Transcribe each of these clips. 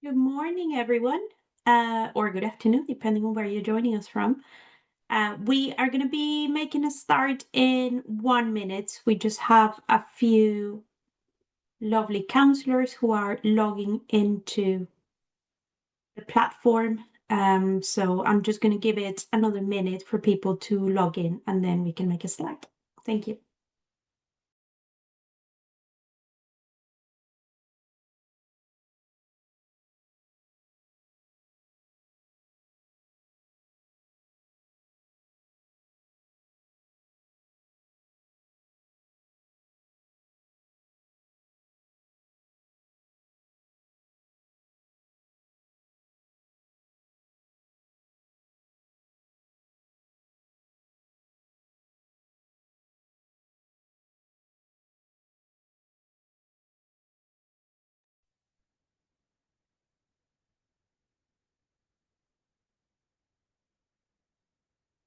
Good morning, everyone, or good afternoon, depending on where you're joining us from. We are going to be making a start in 1 minute. We just have a few lovely counselors who are logging into the platform. So I'm just going to give it another minute for people to log in and then we can make a start. Thank you.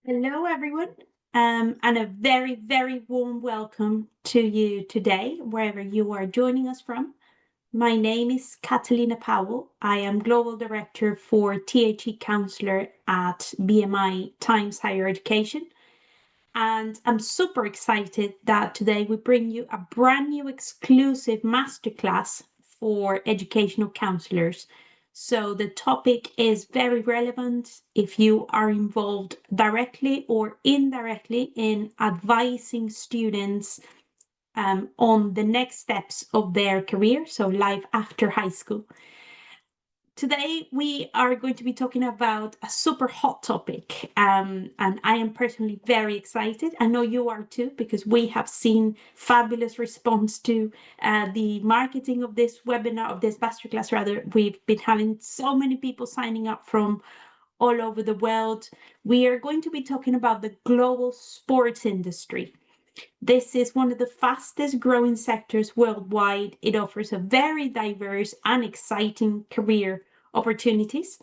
Hello, everyone, and a very, very warm welcome to you today, wherever you are joining us from. My name is Catalina Powell. I am Global Director for THE Counselor at BMI Times Higher Education. And I'm super excited that today we bring you a brand new exclusive masterclass for educational counselors. So the topic is very relevant if you are involved directly or indirectly in advising students on the next steps of their career, so life after high school. Today, we are going to be talking about a super hot topic, and I am personally very excited. I know you are too, because we have seen fabulous response to the marketing of this webinar, of this masterclass rather. We've been having so many people signing up from all over the world. We are going to be talking about the global sports industry. This is one of the fastest growing sectors worldwide. It offers a very diverse and exciting career opportunities.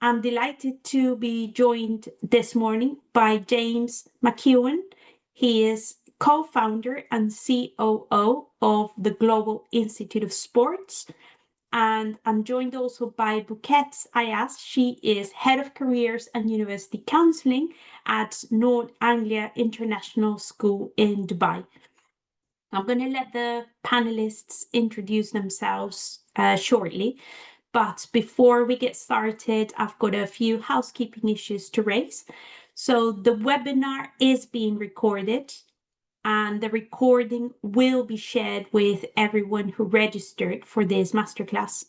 I'm delighted to be joined this morning by James McEwen. He is co-founder and COO of the Global Institute of Sports. And I'm joined also by Buket Ayas. She is Head of Careers and University Counselling at North Anglia International School in Dubai. I'm going to let the panelists introduce themselves shortly. But before we get started, I've got a few housekeeping issues to raise. So the webinar is being recorded and the recording will be shared with everyone who registered for this masterclass.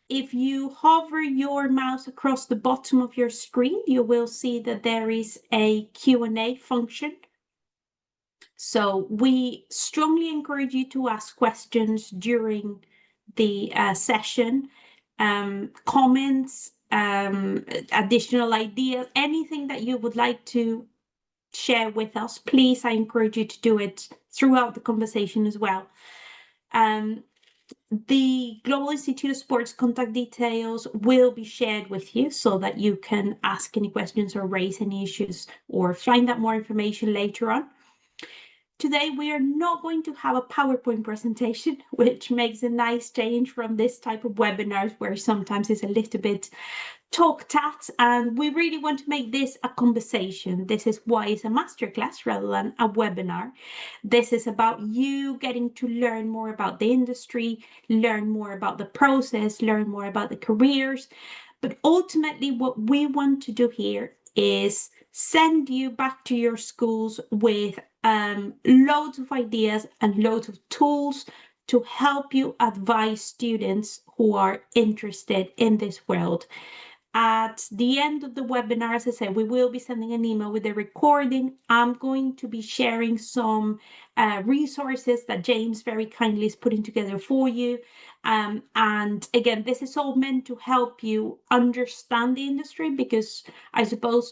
If you hover your mouse across the bottom of your screen, you will see that there is a Q&A function. So we strongly encourage you to ask questions during the session, comments, additional ideas, anything that you would like to share with us, please, I encourage you to do it throughout the conversation as well. The Global Institute of Sports contact details will be shared with you so that you can ask any questions or raise any issues or find out more information later on. Today, we are not going to have a PowerPoint presentation, which makes a nice change from this type of webinars where sometimes it's a little bit talk tat, and we really want to make this a conversation. This is why it's a masterclass rather than a webinar. This is about you getting to learn more about the industry, learn more about the process, learn more about the careers. But ultimately, what we want to do here is send you back to your schools with loads of ideas and loads of tools to help you advise students who are interested in this world. At the end of the webinar, as I said, we will be sending an email with the recording. I'm going to be sharing some resources that James very kindly is putting together for you. And again, this is all meant to help you understand the industry, because I suppose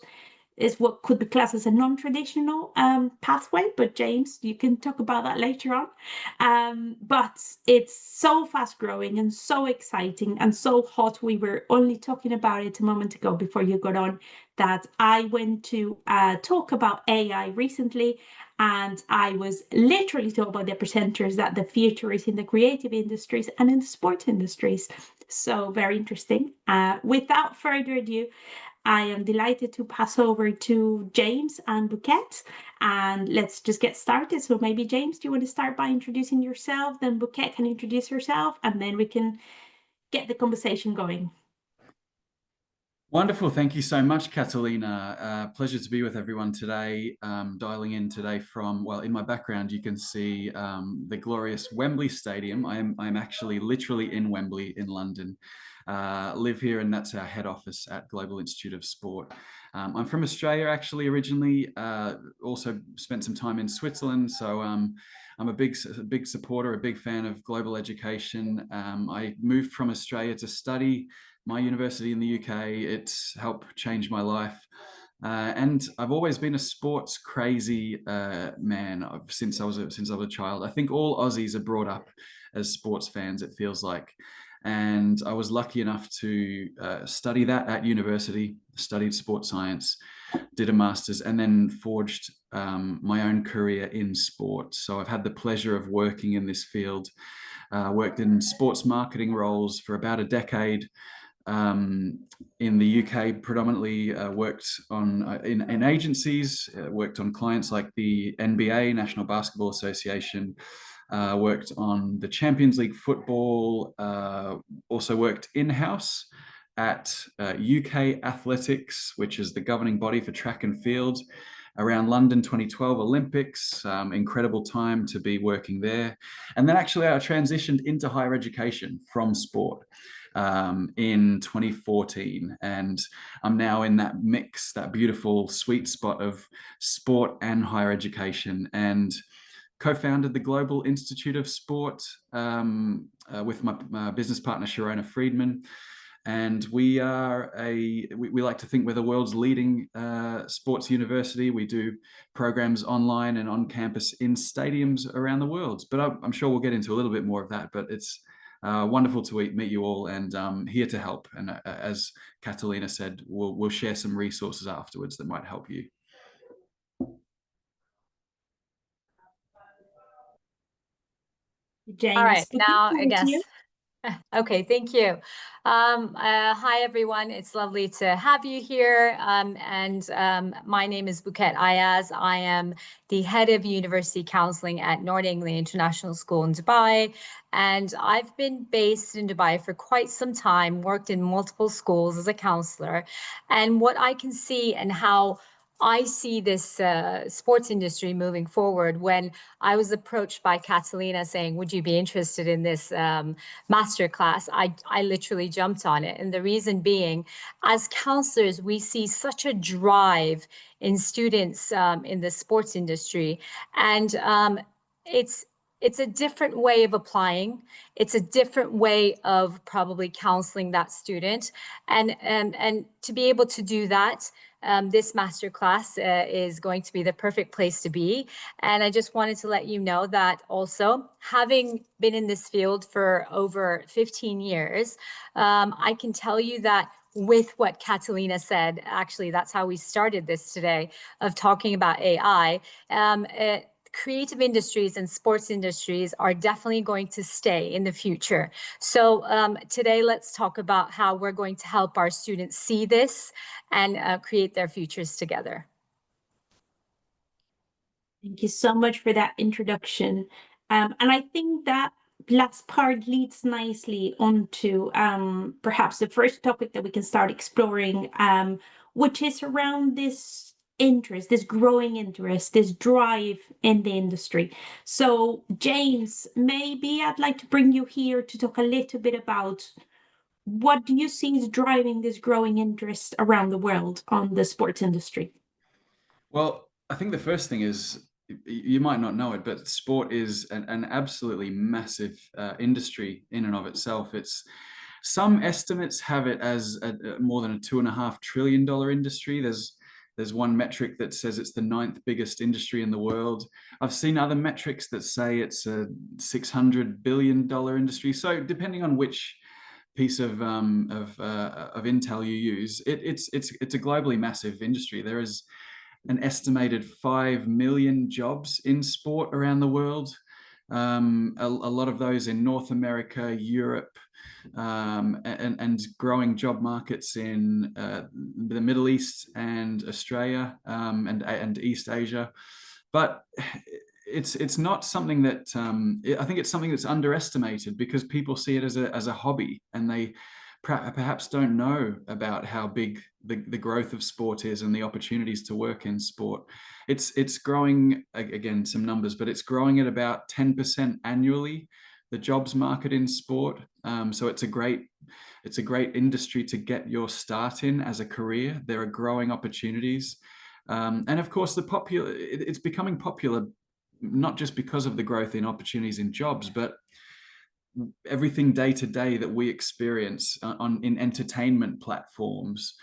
is what could be classed as a non-traditional pathway, but James, you can talk about that later on. But it's so fast growing and so exciting and so hot. We were only talking about it a moment ago before you got on, that I went to talk about AI recently, and I was literally told by the presenters that the future is in the creative industries and in the sports industries. So very interesting. Without further ado, I am delighted to pass over to James and Bouquet, and let's just get started. So maybe James, do you want to start by introducing yourself? Then Bouquet can introduce herself, and then we can get the conversation going. Wonderful. Thank you so much, Catalina. Pleasure to be with everyone today. Dialing in today from, well, in my background, you can see the glorious Wembley Stadium. I'm actually literally in Wembley in London. Live here, and that's our head office at Global Institute of Sport. I'm from Australia, actually, originally. Also spent some time in Switzerland. So I'm a big supporter, a big fan of global education. I moved from Australia to study my university in the UK. It's helped change my life. And I've always been a sports crazy man since I was a child. I think all Aussies are brought up as sports fans, it feels like. And I was lucky enough to study that at university, studied sports science, did a master's, and then forged my own career in sport. So I've had the pleasure of working in this field, worked in sports marketing roles for about a decade. In the UK, predominantly worked on in agencies, worked on clients like the NBA, National Basketball Association, worked on the Champions League football, also worked in-house at UK Athletics, which is the governing body for track and field, around London 2012 Olympics. Incredible time to be working there. And then actually I transitioned into higher education from sport in 2014, and I'm now in that mix, that beautiful sweet spot of sport and higher education, and co-founded the Global Institute of Sport with my business partner Sharona Friedman. And we are we like to think we're the world's leading sports university. We do programs online and on campus in stadiums around the world. But I'm sure we'll get into a little bit more of that. But it's wonderful to meet you all, and here to help. And as Catalina said, we'll share some resources afterwards that might help you. James, all right, now I guess. you. Okay, thank you. Hi, everyone. It's lovely to have you here. My name is Bouquet Ayaz. I am the head of university counseling at North England International School in Dubai. And I've been based in Dubai for quite some time, worked in multiple schools as a counselor. And what I can see and how I see this sports industry moving forward, when I was approached by Catalina saying, would you be interested in this masterclass? I literally jumped on it. And the reason being, as counselors, we see such a drive in students in the sports industry. And it's a different way of applying. It's a different way of probably counseling that student. And to be able to do that, this masterclass is going to be the perfect place to be. And I just wanted to let you know that also, having been in this field for over 15 years, I can tell you that with what Catalina said, actually, that's how we started this today, of talking about AI. Creative industries and sports industries are definitely going to stay in the future. So today, let's talk about how we're going to help our students see this and create their futures together. Thank you so much for that introduction. And I think that last part leads nicely onto perhaps the first topic that we can start exploring, which is around this interest, this growing interest, this drive in the industry. So, James, maybe I'd like to bring you here to talk a little bit about what do you see is driving this growing interest around the world on the sports industry? Well, I think the first thing is, you might not know it, but sport is an absolutely massive industry in and of itself. Some estimates have it as more than a $2.5 trillion industry. There's one metric that says it's the 9th biggest industry in the world. I've seen other metrics that say it's a $600 billion industry. So depending on which piece of intel you use, it's a globally massive industry. There is an estimated 5 million jobs in sport around the world. a lot of those in North America, Europe, and growing job markets in the Middle East and Australia, and East Asia. But it's not something that I think it's something that's underestimated, because people see it as a hobby, and they perhaps don't know about how big the growth of sport is and the opportunities to work in sport. It's growing, again, some numbers, but it's growing at about 10% annually, the jobs market in sport. So it's a great industry to get your start in as a career. There are growing opportunities. And of course, it's becoming popular, not just because of the growth in opportunities in jobs, but everything day to day that we experience in entertainment platforms.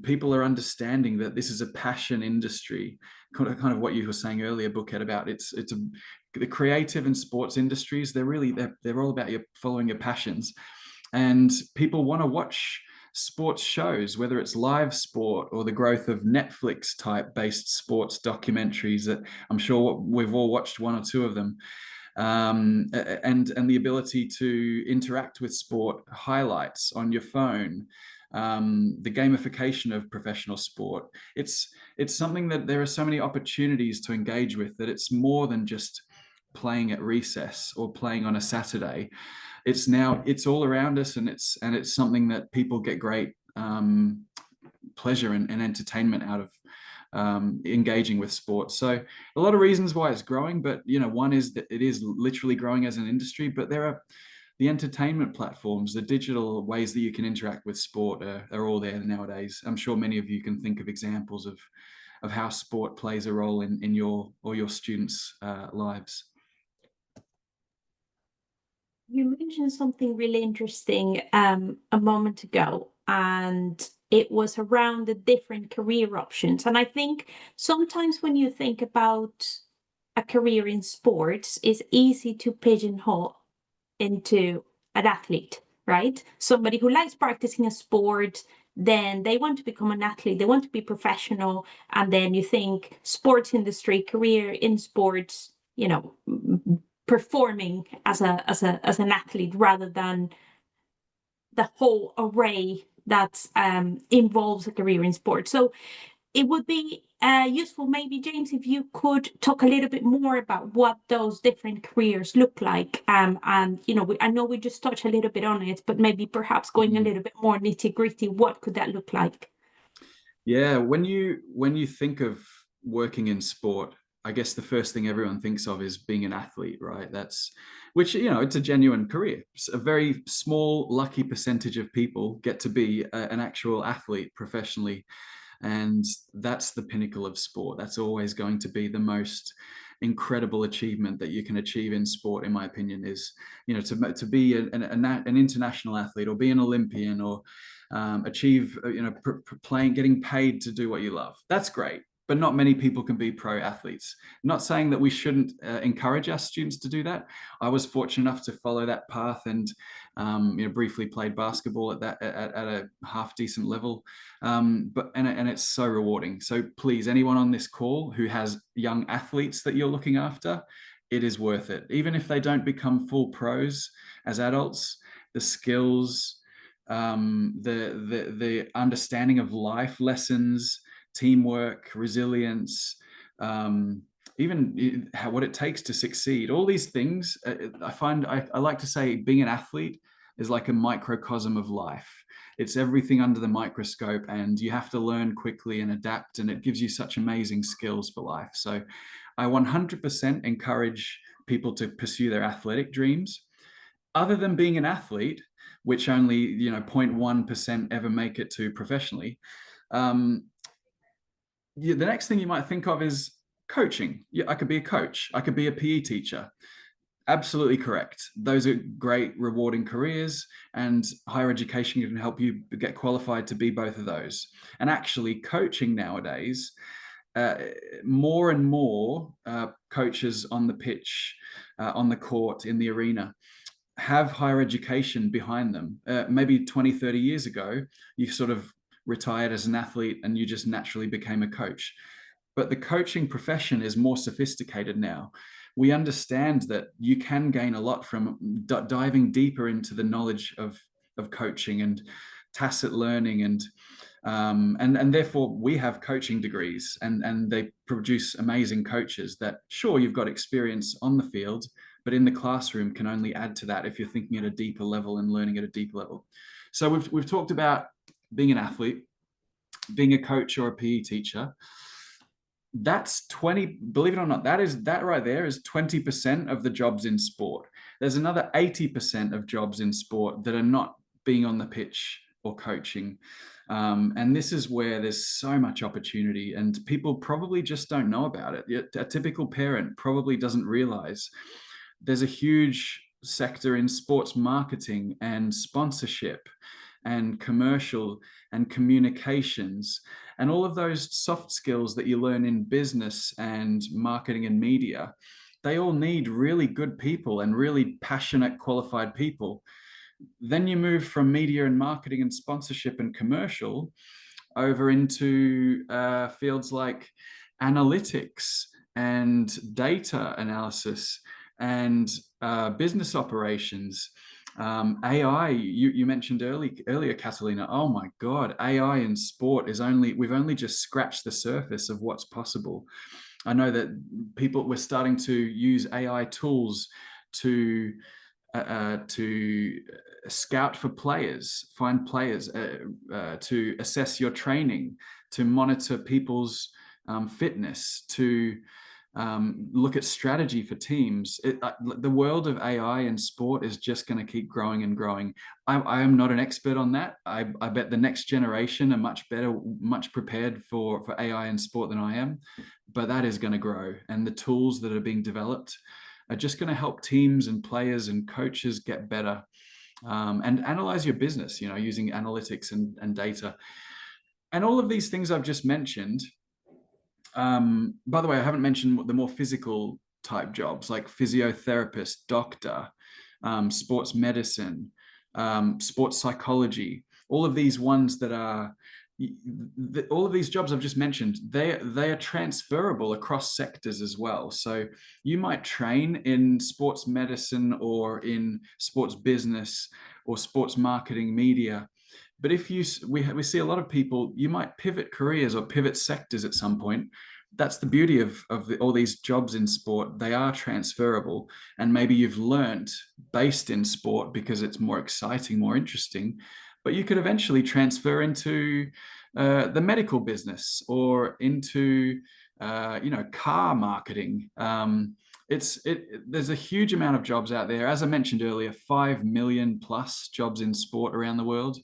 People are understanding that this is a passion industry, kind of what you were saying earlier, Buket, about the creative and sports industries. They're all about you following your passions, and people want to watch sports shows, whether it's live sport or the growth of Netflix type based sports documentaries that I'm sure we've all watched one or two of them. And the ability to interact with sport highlights on your phone, the gamification of professional sport. It's something that there are so many opportunities to engage with, that it's more than just playing at recess or playing on a Saturday. It's all around us, and it's something that people get great pleasure and entertainment out of, engaging with sports. So a lot of reasons why it's growing, but one is that it is literally growing as an industry, but there are the entertainment platforms, the digital ways that you can interact with sport are all there nowadays. I'm sure many of you can think of examples of how sport plays a role in your or your students' lives. You mentioned something really interesting a moment ago, and it was around the different career options. And I think sometimes when you think about a career in sports, it's easy to pigeonhole into an athlete, right? Somebody who likes practicing a sport, then they want to become an athlete, they want to be professional, and then you think sports industry, career in sports, performing as an athlete, rather than the whole array that involves a career in sports. So it would be useful, maybe, James, if you could talk a little bit more about what those different careers look like. And I know we just touched a little bit on it, but maybe perhaps going a little bit more nitty gritty, what could that look like? Yeah, when you think of working in sport, I guess the first thing everyone thinks of is being an athlete, right? Which, it's a genuine career. A very small, lucky percentage of people get to be an actual athlete professionally. And that's the pinnacle of sport. That's always going to be the most incredible achievement that you can achieve in sport, in my opinion, is, to be an international athlete, or be an Olympian, or achieve, getting paid to do what you love. That's great. But not many people can be pro athletes. Not saying that we shouldn't encourage our students to do that. I was fortunate enough to follow that path, and briefly played basketball at a half decent level. But it's so rewarding. So please, anyone on this call who has young athletes that you're looking after, it is worth it. Even if they don't become full pros as adults, the skills, the understanding of life lessons, teamwork, resilience, even what it takes to succeed, all these things. I like to say being an athlete is like a microcosm of life. It's everything under the microscope, and you have to learn quickly and adapt, and it gives you such amazing skills for life. So I 100% encourage people to pursue their athletic dreams. Other than being an athlete, which only 0.1% ever make it to professionally, the next thing you might think of is coaching. Yeah, I could be a coach. I could be a PE teacher. Absolutely correct. Those are great, rewarding careers, and higher education can help you get qualified to be both of those. And actually, coaching nowadays, more and more coaches on the pitch, on the court, in the arena, have higher education behind them. Maybe 20, 30 years ago, you sort of retired as an athlete and you just naturally became a coach. But the coaching profession is more sophisticated now. we understand that you can gain a lot from diving deeper into the knowledge of coaching and tacit learning, and therefore we have coaching degrees, and they produce amazing coaches that, sure, you've got experience on the field, but in the classroom can only add to that if you're thinking at a deeper level and learning at a deeper level. So we've talked about being an athlete, being a coach or a PE teacher. That's 20, believe it or not, that right there is 20% of the jobs in sport. There's another 80% of jobs in sport that are not being on the pitch or coaching. And this is where there's so much opportunity, and people probably just don't know about it. A typical parent probably doesn't realize there's a huge sector in sports marketing and sponsorship and commercial and communications, and all of those soft skills that you learn in business and marketing and media. They all need really good people and really passionate, qualified people. Then you move from media and marketing and sponsorship and commercial over into fields like analytics and data analysis and business operations. AI, you mentioned earlier, Catalina. Oh my God, AI in sport we've only just scratched the surface of what's possible. I know that we're starting to use AI tools to scout for players, find players, to assess your training, to monitor people's fitness, to look at strategy for teams. The world of AI in sport is just going to keep growing and growing. I am not an expert on that. I bet the next generation are much prepared for AI in sport than I am, but that is going to grow. And the tools that are being developed are just going to help teams and players and coaches get better, and analyze your business, using analytics and data. And all of these things I've just mentioned, by the way, I haven't mentioned the more physical type jobs like physiotherapist, doctor, sports medicine, sports psychology, all of these ones that are, all of these jobs I've just mentioned, they are transferable across sectors as well. So you might train in sports medicine or in sports business or sports marketing media. But if we see a lot of people, you might pivot careers or pivot sectors at some point. That's the beauty of all these jobs in sport. They are transferable, and maybe you've learned based in sport because it's more exciting, more interesting, but you could eventually transfer into the medical business or into car marketing. There's a huge amount of jobs out there. As I mentioned earlier, 5 million plus jobs in sport around the world.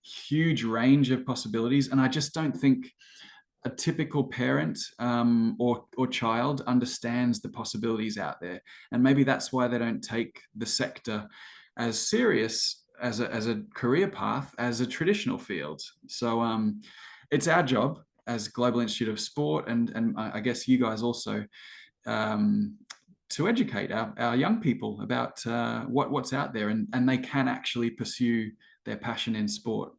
Huge range of possibilities, and I just don't think a typical parent or child understands the possibilities out there, and maybe that's why they don't take the sector as serious as a career path as a traditional field. So it's our job as Global Institute of Sport, and I guess you guys also, to educate our young people about what's out there, and they can actually pursue their passion in sport.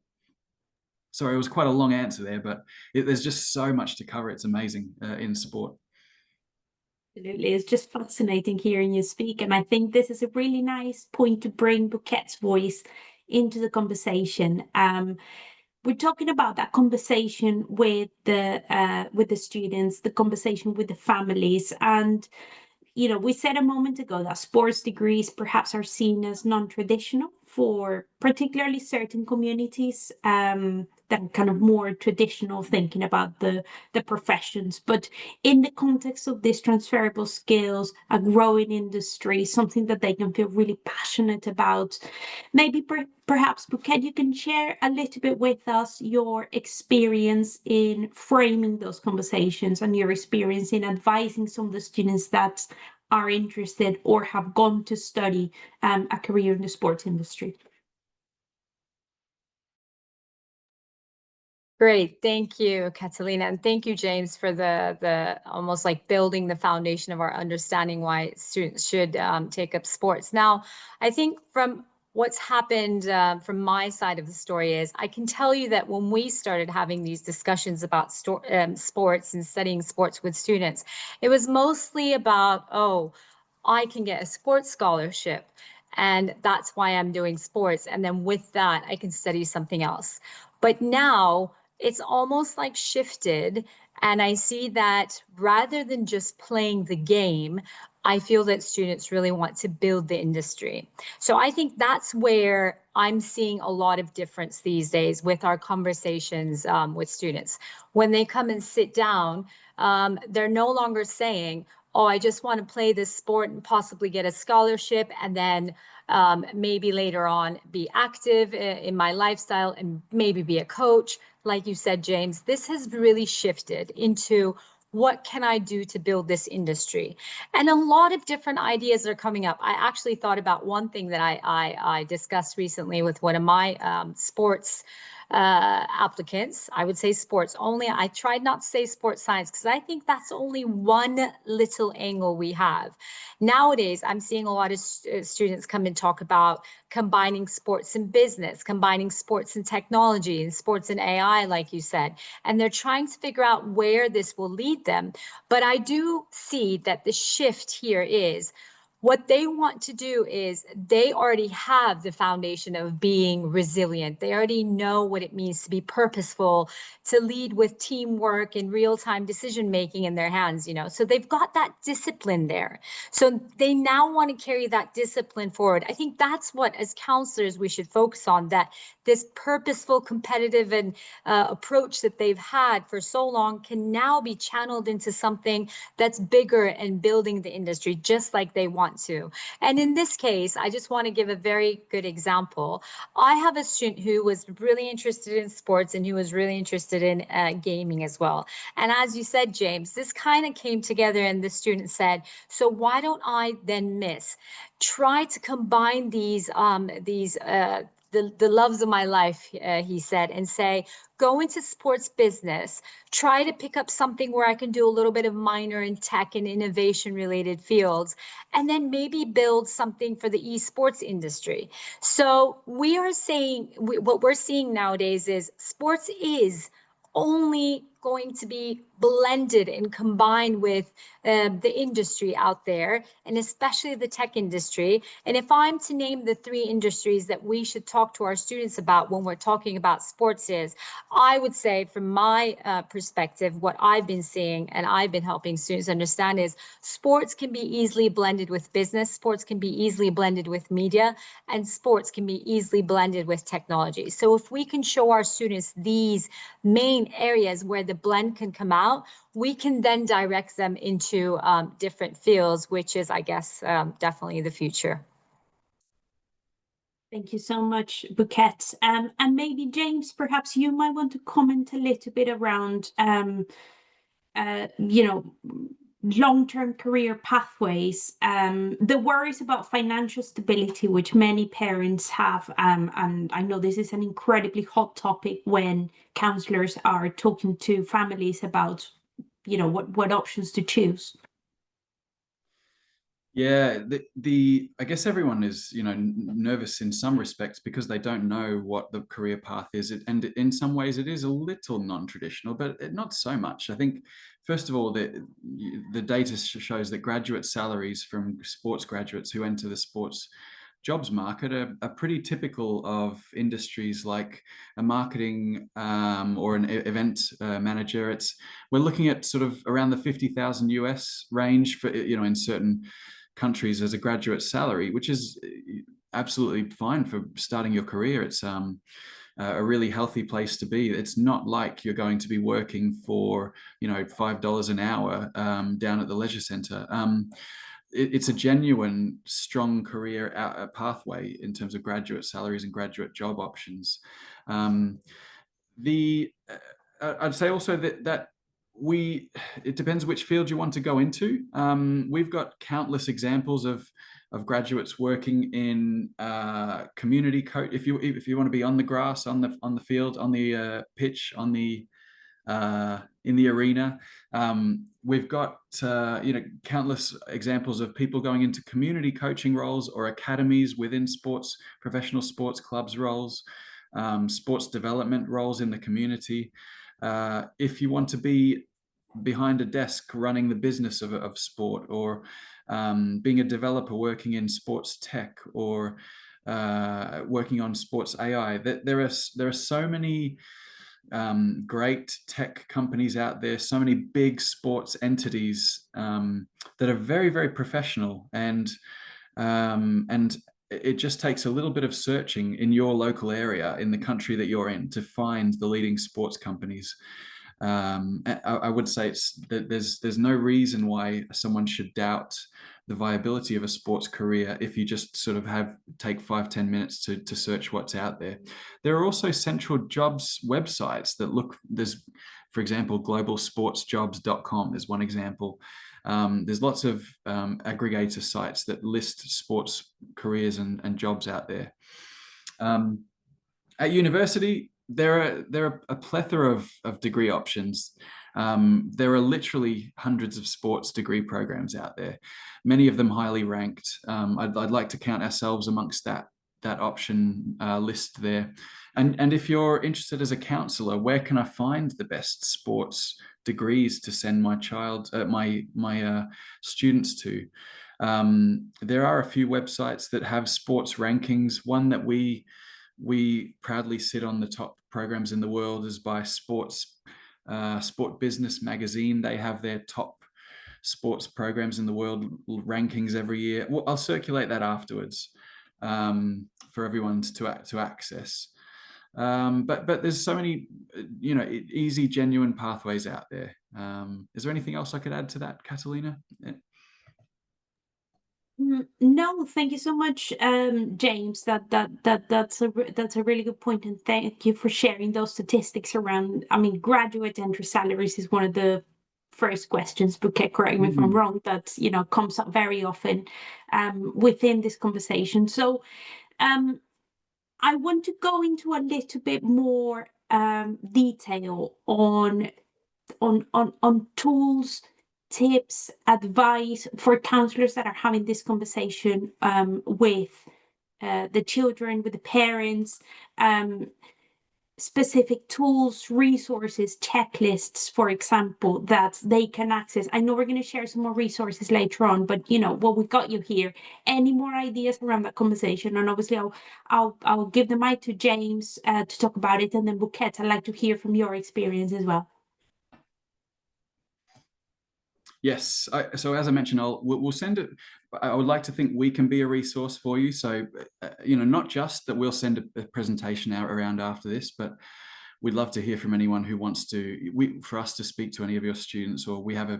Sorry, it was quite a long answer there, but there's just so much to cover. It's amazing in sport. Absolutely. It's just fascinating hearing you speak. And I think this is a really nice point to bring Bouquet's voice into the conversation. We're talking about that conversation with the students, the conversation with the families. And we said a moment ago that sports degrees perhaps are seen as non-traditional for particularly certain communities that are kind of more traditional thinking about the professions. But in the context of these transferable skills, a growing industry, something that they can feel really passionate about, maybe perhaps, Bouquet, you can share a little bit with us your experience in framing those conversations and your experience in advising some of the students that are interested or have gone to study a career in the sports industry. Great, thank you, Catalina, and thank you, James, for the almost like building the foundation of our understanding why students should take up sports. Now, I think from what's happened from my side of the story is I can tell you that when we started having these discussions about sports and studying sports with students, it was mostly about, oh, I can get a sports scholarship, and that's why I'm doing sports. And then with that, I can study something else. But now it's almost like shifted. And I see that rather than just playing the game, I feel that students really want to build the industry. So I think that's where I'm seeing a lot of difference these days with our conversations with students. When they come and sit down, they're no longer saying, oh, I just want to play this sport and possibly get a scholarship, and then maybe later on be active in my lifestyle and maybe be a coach. Like you said, James, this has really shifted into what can I do to build this industry? And a lot of different ideas are coming up. I actually thought about one thing that I discussed recently with one of my sports applicants. I would say sports only. I tried not to say sports science because I think that's only one little angle we have. Nowadays, I'm seeing a lot of students come and talk about combining sports and business, combining sports and technology, and sports and AI, like you said. And they're trying to figure out where this will lead them. But I do see that the shift here is what they want to do is they already have the foundation of being resilient. They already know what it means to be purposeful, to lead with teamwork and real-time decision making in their hands, you know. So they've got that discipline there. So they now want to carry that discipline forward. I think that's what, as counselors, we should focus on, that this purposeful, competitive and approach that they've had for so long can now be channeled into something that's bigger and building the industry just like they want to. And in this case, I just want to give a very good example. I have a student who was really interested in sports and who was really interested in gaming as well. And as you said, James, this kind of came together and the student said, so why don't I then try to combine these the loves of my life, he said, and say, go into sports business, try to pick up something where I can do a little bit of minor in tech and innovation related fields, and then maybe build something for the esports industry. So we are saying, what we're seeing nowadays is sports is only going to be blended and combined with the industry out there, and especially the tech industry. And if I'm to name the 3 industries that we should talk to our students about when we're talking about sports is, I would say from my perspective, what I've been seeing and I've been helping students understand is sports can be easily blended with business, sports can be easily blended with media, and sports can be easily blended with technology. So if we can show our students these main areas where the blend can come out, we can then direct them into different fields, which is, I guess, definitely the future. Thank you so much, Bouquet. And maybe James, perhaps you might want to comment a little bit around, you know, long-term career pathways, the worries about financial stability, which many parents have. And I know this is an incredibly hot topic when counselors are talking to families about, you know, what options to choose. Yeah, I guess everyone is, you know, nervous in some respects because they don't know what the career path is, and in some ways it is a little non-traditional, but not so much. I think, first of all, the data shows that graduate salaries from sports graduates who enter the sports jobs market are pretty typical of industries like a marketing or an event manager. We're looking at sort of around the 50,000 US range for, you know, in certain countries as a graduate salary, which is absolutely fine for starting your career. It's a really healthy place to be. It's not like you're going to be working for, you know, $5 an hour down at the leisure center. It's a genuine, strong career pathway in terms of graduate salaries and graduate job options. I'd say also that it depends which field you want to go into. We've got countless examples of graduates working in community coach. If you want to be on the grass, on the field, on the pitch, on the in the arena. We've got countless examples of people going into community coaching roles or academies within sports, professional sports clubs roles, sports development roles in the community. If you want to be behind a desk running the business of sport, or being a developer working in sports tech, or working on sports AI, there are so many great tech companies out there, so many big sports entities that are very, very professional, and it just takes a little bit of searching in your local area, in the country that you're in, to find the leading sports companies. I would say that there's no reason why someone should doubt the viability of a sports career if you just sort of take 5-10 minutes to search what's out there. There are also central jobs websites that there's, for example, globalsportsjobs.com is one example. There's lots of aggregator sites that list sports careers and jobs out there. At university, there are a plethora of degree options. There are literally hundreds of sports degree programs out there, many of them highly ranked. I'd like to count ourselves amongst that option list there. And if you're interested as a counsellor, where can I find the best sports degrees to send my students to? There are a few websites that have sports rankings. One that we proudly sit on the top programs in the world is by Sport Business Magazine. They have their top sports programs in the world rankings every year. Well, I'll circulate that afterwards for everyone to access. But there's so many, easy, genuine pathways out there. Is there anything else I could add to that, Catalina? No, thank you so much, James. That's a really good point, and thank you for sharing those statistics around. I mean, graduate entry salaries is one of the first questions, but correct me if I'm wrong, that comes up very often within this conversation. So I want to go into a little bit more detail on tools, tips, advice for counselors that are having this conversation with the children, with the parents, specific tools, resources, checklists, for example, that they can access. I know we're going to share some more resources later on, but what we got you here. Any more ideas around that conversation? And obviously, I'll give the mic to James to talk about it, and then Bouquet, I'd like to hear from your experience as well. Yes. So as I mentioned, we'll send it. I would like to think we can be a resource for you. So, not just that we'll send a presentation out around after this, but we'd love to hear from anyone who wants for us to speak to any of your students, or we have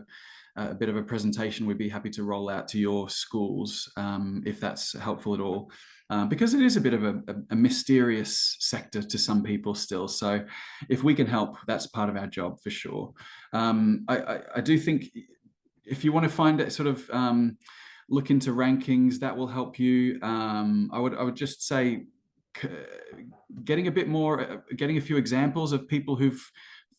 a bit of a presentation we'd be happy to roll out to your schools, if that's helpful at all. Because it is a bit of a mysterious sector to some people still. So if we can help, that's part of our job for sure. I do think if you want to find it, sort of look into rankings, that will help you. I would just say getting a few examples of people who've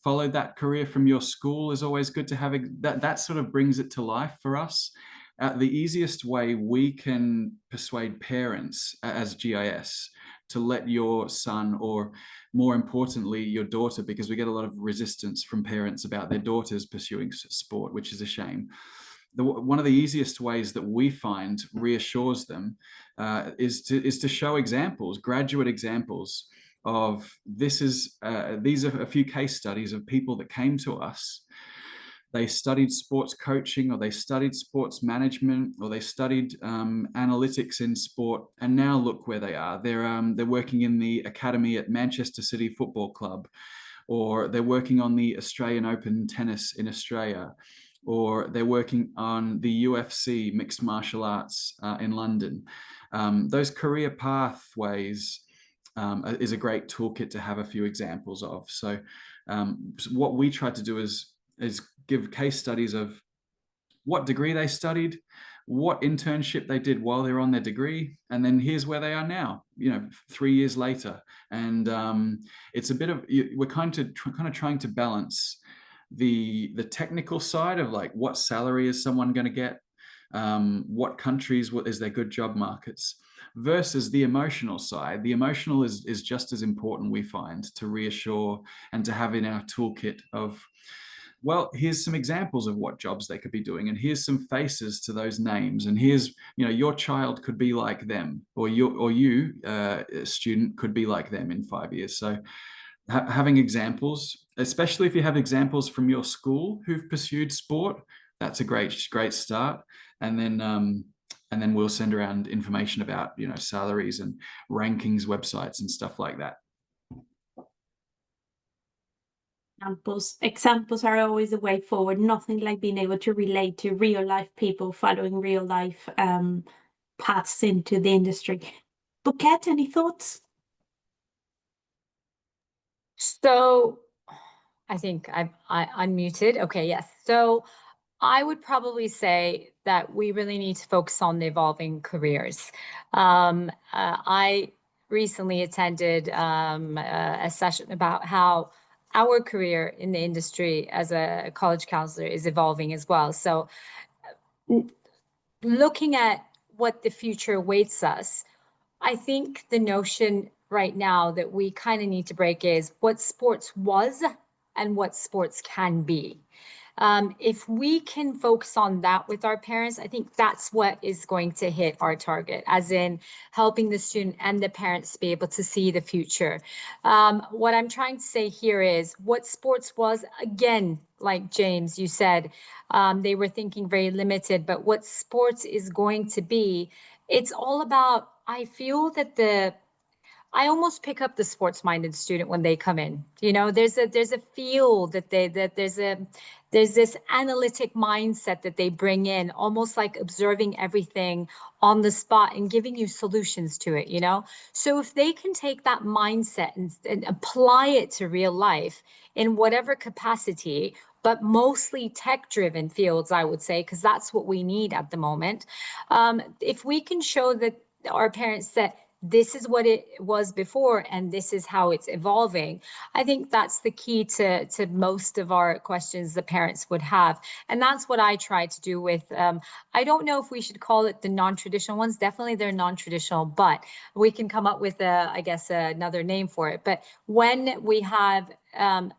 followed that career from your school is always good to have. That sort of brings it to life for us. The easiest way we can persuade parents as GIS to let your son, or more importantly, your daughter, because we get a lot of resistance from parents about their daughters pursuing sport, which is a shame. One of the easiest ways that we find reassures them is to show examples, graduate examples of these are a few case studies of people that came to us. They studied sports coaching, or they studied sports management, or they studied analytics in sport, and now look where they are. They're working in the academy at Manchester City Football Club, or they're working on the Australian Open tennis in Australia, or they're working on the UFC mixed martial arts in London. Those career pathways is a great toolkit to have a few examples of. So what we try to do is give case studies of what degree they studied, what internship they did while they're on their degree, and then here's where they are now, 3 years later. And it's a bit of, we're kind of trying to balance the technical side of like, what salary is someone going to get, what countries, what is their good job markets, versus the emotional side. The emotional is just as important, we find, to reassure and to have in our toolkit of, well, here's some examples of what jobs they could be doing, and here's some faces to those names, and here's, your child could be like them, or you, student, could be like them in 5 years. So having examples, especially if you have examples from your school who've pursued sport, that's a great start. And then we'll send around information about, salaries and rankings, websites, and stuff like that. Examples are always a way forward. Nothing like being able to relate to real life people following real life paths into the industry. Bouquet, any thoughts? So I think I unmuted. Okay, yes. So I would probably say that we really need to focus on the evolving careers. I recently attended a session about how our career in the industry as a college counselor is evolving as well. So looking at what the future awaits us, I think the notion right now that we kind of need to break is what sports was and what sports can be. If we can focus on that with our parents, I think that's what is going to hit our target, as in helping the student and the parents be able to see the future. What I'm trying to say here is what sports was, again, like James, you said, they were thinking very limited, but what sports is going to be, it's all about, I feel that I almost pick up the sports-minded student when they come in. There's a feel that there's this analytic mindset that they bring in, almost like observing everything on the spot and giving you solutions to it. So if they can take that mindset and apply it to real life in whatever capacity, but mostly tech-driven fields, I would say, because that's what we need at the moment. If we can show that our parents that this is what it was before and this is how it's evolving, I think that's the key to most of our questions the parents would have. And that's what I try to do with, I don't know if we should call it the non-traditional ones. Definitely they're non-traditional, but we can come up with, I guess, another name for it. But when we have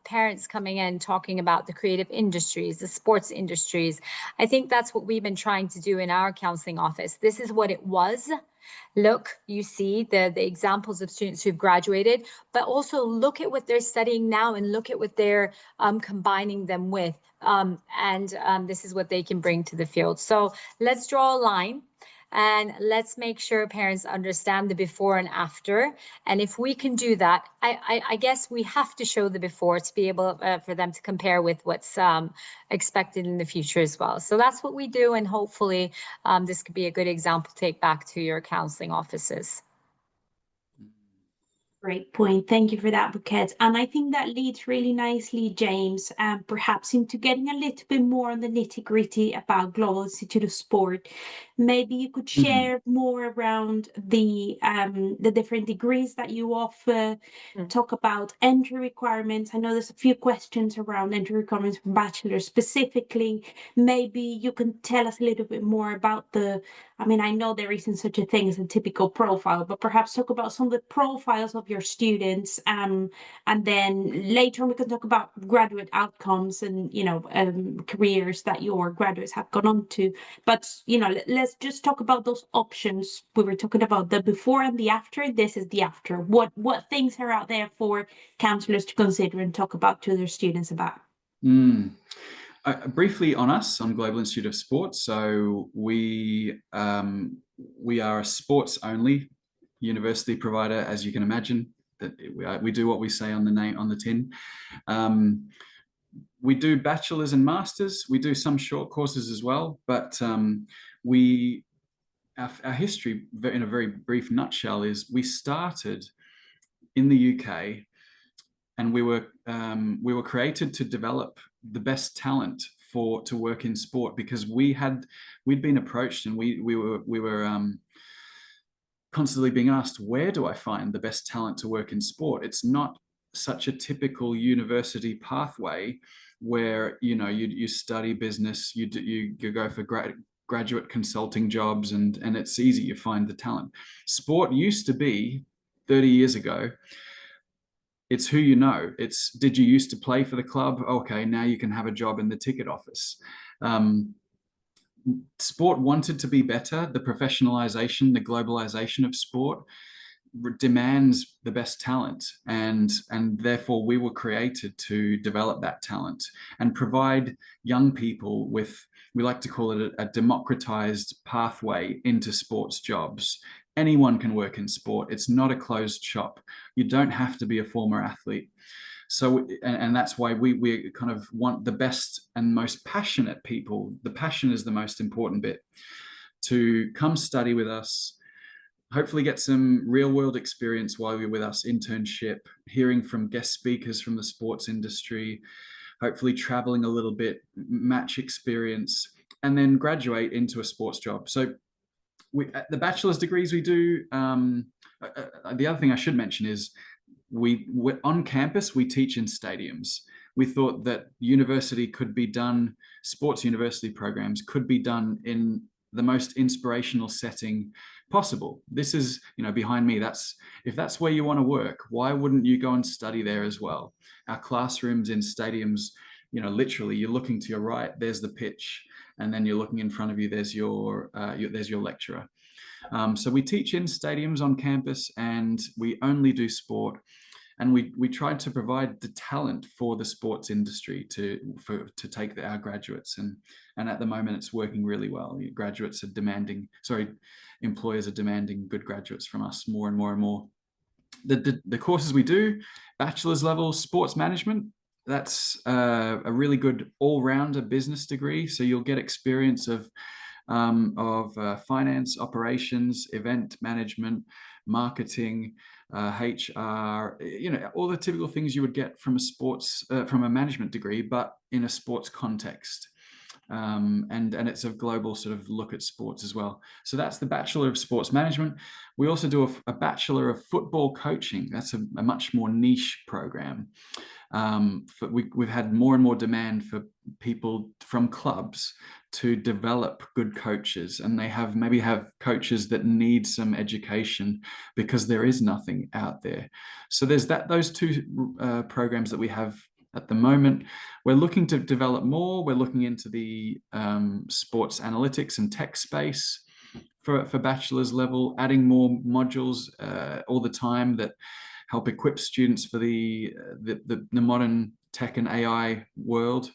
parents coming in talking about the creative industries, the sports industries, I think that's what we've been trying to do in our counseling office. This is what it was. Look, you see the examples of students who've graduated, but also look at what they're studying now and look at what they're combining them with. This is what they can bring to the field. So let's draw a line and let's make sure parents understand the before and after. And if we can do that, I guess we have to show the before to be able for them to compare with what's expected in the future as well. So that's what we do. And hopefully this could be a good example to take back to your counseling offices. Great point. Thank you for that, Bouquet. And I think that leads really nicely, James, perhaps into getting a little bit more on the nitty-gritty about Global Institute of Sport. Maybe you could share more around the different degrees that you offer, talk about entry requirements. I know there's a few questions around entry requirements for bachelors specifically. Maybe you can tell us a little bit more about I know there isn't such a thing as a typical profile, but perhaps talk about some of the profiles of your students, and then later we can talk about graduate outcomes and careers that your graduates have gone on to. But let's just talk about those options. We were talking about the before and the after. This is the after. What things are out there for counselors to consider and talk about to their students about? Briefly on us, on Global Institute of Sport. So we are a sports-only university provider, as you can imagine. That we do what we say on the name on the tin. We do bachelors and masters. We do some short courses as well, but our history, in a very brief nutshell, is we started in the UK, and we were created to develop the best talent to work in sport, because we'd been approached, and we were constantly being asked, where do I find the best talent to work in sport? It's not such a typical university pathway where, you know, you study business, you go for graduate consulting jobs, and it's easy, you find the talent. Sport used to be, 30 years ago, it's who you know. It's, did you used to play for the club? Okay, now you can have a job in the ticket office. Sport wanted to be better. The professionalization, the globalization of sport demands the best talent, and therefore we were created to develop that talent and provide young people with, we like to call it a democratized pathway into sports jobs. Anyone can work in sport. It's not a closed shop. You don't have to be a former athlete. So, and that's why we kind of want the best and most passionate people. The passion is the most important bit, to come study with us, hopefully get some real world experience while you're with us, internship, hearing from guest speakers from the sports industry, hopefully traveling a little bit, match experience, and then graduate into a sports job. So the bachelor's degrees we do, the other thing I should mention is we're on campus, we teach in stadiums. We thought that university could be done, sports university programs could be done in the most inspirational setting possible. This is, you know, behind me, if that's where you want to work, why wouldn't you go and study there as well? Our classrooms in stadiums, you know, literally you're looking to your right, there's the pitch, and then you're looking in front of you, there's your lecturer. So we teach in stadiums on campus, and we only do sport. And we tried to provide the talent for the sports industry to take our graduates, and at the moment it's working really well. Employers are demanding good graduates from us more and more and more. The courses we do, bachelor's level sports management, that's a really good all-rounder business degree. So you'll get experience of finance, operations, event management, marketing, HR, you know, all the typical things you would get from a management degree, but in a sports context. And it's a global sort of look at sports as well. So that's the Bachelor of Sports Management. We also do a Bachelor of Football Coaching. That's a much more niche program. We've had more and more demand for people from clubs to develop good coaches, and they maybe have coaches that need some education because there is nothing out there. So there's those two programs that we have at the moment. We're looking to develop more. We're looking into the sports analytics and tech space for bachelor's level, adding more modules all the time that help equip students for the modern tech and AI world.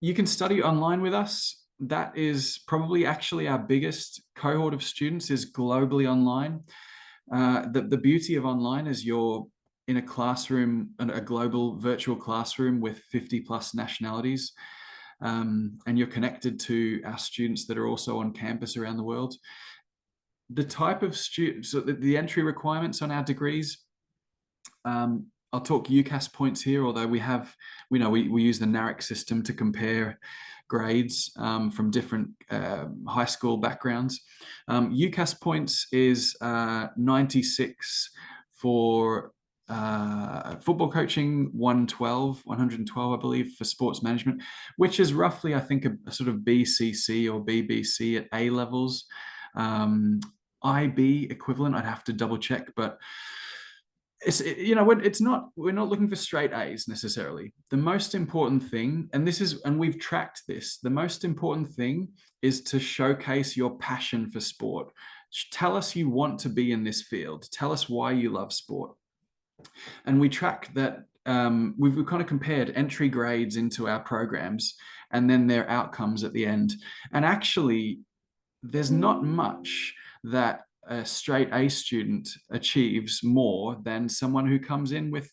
You can study online with us. That is probably actually our biggest cohort of students, is globally online. The beauty of online is you're in a classroom, a global virtual classroom with 50+ nationalities, and you're connected to our students that are also on campus around the world. The type of students, so the entry requirements on our degrees, I'll talk UCAS points here, although we use the NARIC system to compare grades from different high school backgrounds. UCAS points is 96 for football coaching, 112, I believe, for sports management, which is roughly, I think, a sort of BCC or BBC at A levels. IB equivalent, I'd have to double check, but we're not looking for straight A's necessarily. The most important thing, and we've tracked this, the most important thing is to showcase your passion for sport. Tell us you want to be in this field. Tell us why you love sport. And we track that. We've kind of compared entry grades into our programs and then their outcomes at the end. And actually, there's not much that a straight A student achieves more than someone who comes in with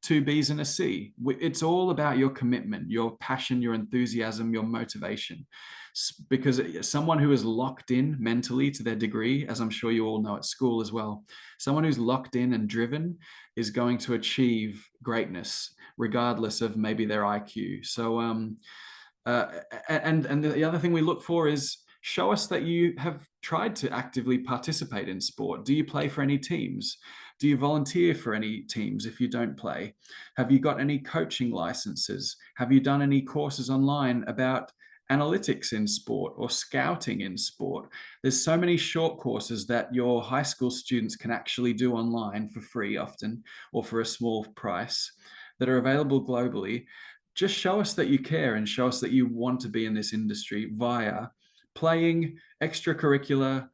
2 B's and a C. It's all about your commitment, your passion, your enthusiasm, your motivation. Because someone who is locked in mentally to their degree, as I'm sure you all know at school as well, someone who's locked in and driven is going to achieve greatness regardless of maybe their IQ. So and the other thing we look for is, show us that you have tried to actively participate in sport. Do you play for any teams? Do you volunteer for any teams if you don't play? Have you got any coaching licenses? Have you done any courses online about analytics in sport or scouting in sport? There's so many short courses that your high school students can actually do online for free often, or for a small price, that are available globally. Just show us that you care and show us that you want to be in this industry via playing, extracurricular,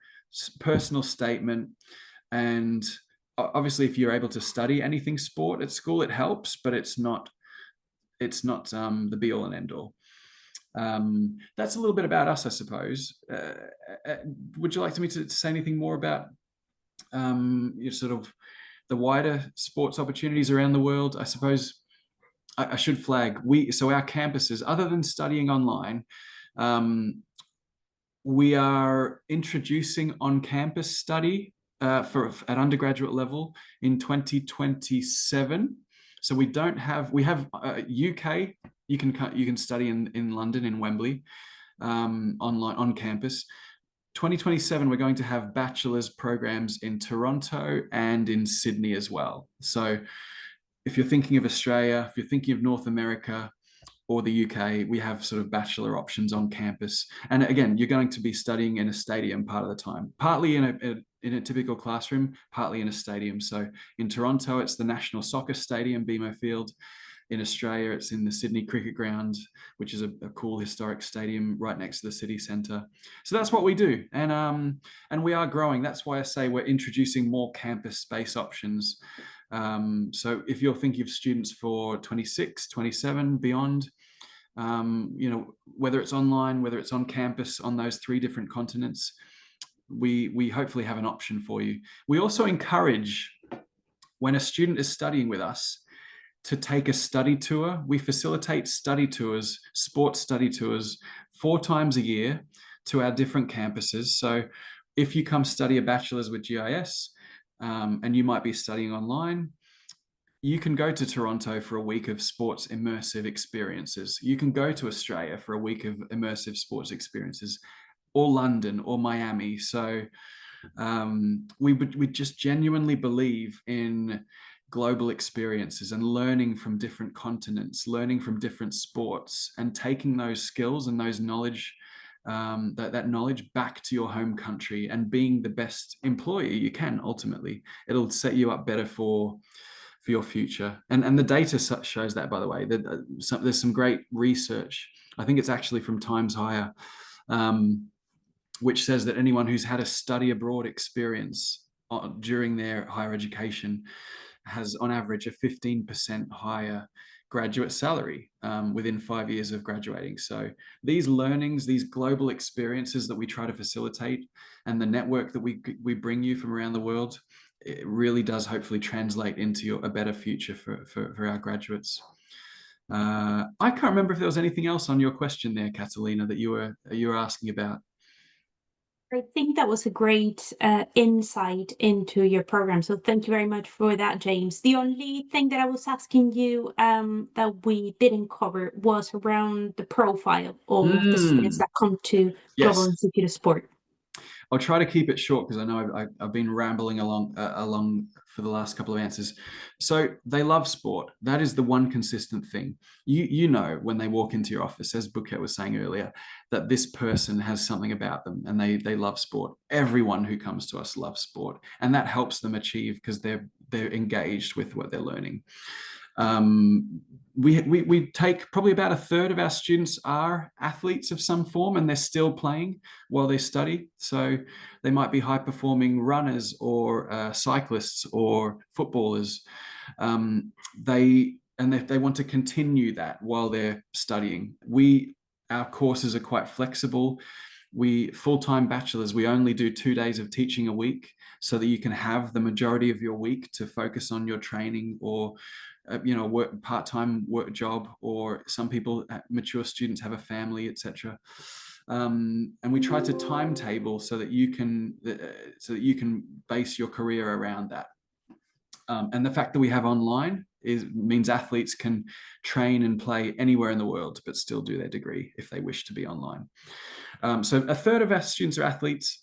personal statement. And obviously, if you're able to study anything sport at school, it helps, but it's not the be all and end all. That's a little bit about us, I suppose. Would you like me to say anything more about your sort of the wider sports opportunities around the world? I suppose I should flag, so our campuses, other than studying online, we are introducing on-campus study at undergraduate level in 2027. So we have UK. You can study in London, in Wembley, online on campus. 2027, we're going to have bachelor's programs in Toronto and in Sydney as well. So if you're thinking of Australia, if you're thinking of North America or the UK, we have sort of bachelor options on campus. And again, you're going to be studying in a stadium part of the time, partly in a typical classroom, partly in a stadium. So in Toronto, it's the National Soccer Stadium, BMO Field. In Australia, it's in the Sydney Cricket Ground, which is a cool historic stadium right next to the city centre. So that's what we do. And we are growing. That's why I say we're introducing more campus space options. So if you're thinking of students for 26, 27, beyond, whether it's online, whether it's on campus on those 3 different continents, we hopefully have an option for you. We also encourage, when a student is studying with us, to take a study tour. We facilitate study tours, sports study tours, 4 times a year to our different campuses. So if you come study a bachelor's with GIS, and you might be studying online, you can go to Toronto for a week of sports immersive experiences. You can go to Australia for a week of immersive sports experiences, or London or Miami. So we just genuinely believe in global experiences and learning from different continents, learning from different sports, and taking those skills and those knowledge, that knowledge back to your home country and being the best employee you can. Ultimately, it'll set you up better for your future. And the data shows that, by the way. There's some great research. I think it's actually from Times Higher, which says that anyone who's had a study abroad experience during their higher education has on average a 15% higher graduate salary within 5 years of graduating. So these learnings, these global experiences that we try to facilitate, and the network that we bring you from around the world, it really does hopefully translate into a better future for our graduates. I can't remember if there was anything else on your question there, Catalina, that you were asking about. I think that was a great insight into your program. So thank you very much for that, James. The only thing that I was asking you that we didn't cover was around the profile of the students that come to Global Institute of Sport. I'll try to keep it short because I know I've been rambling along for the last couple of answers. So they love sport. That is the one consistent thing. You know when they walk into your office, as Bouquet was saying earlier, that this person has something about them and they love sport. Everyone who comes to us loves sport, and that helps them achieve because they're engaged with what they're learning. We take probably about a third of our students are athletes of some form, and they're still playing while they study. So they might be high performing runners or cyclists or footballers. They want to continue that while they're studying. Our courses are quite flexible. We full-time bachelors, we only do 2 days of teaching a week so that you can have the majority of your week to focus on your training or work part-time work job, or some people, mature students, have a family, etc. And we try to timetable so that you can base your career around that. And the fact that we have online means athletes can train and play anywhere in the world, but still do their degree if they wish to be online. So a third of our students are athletes.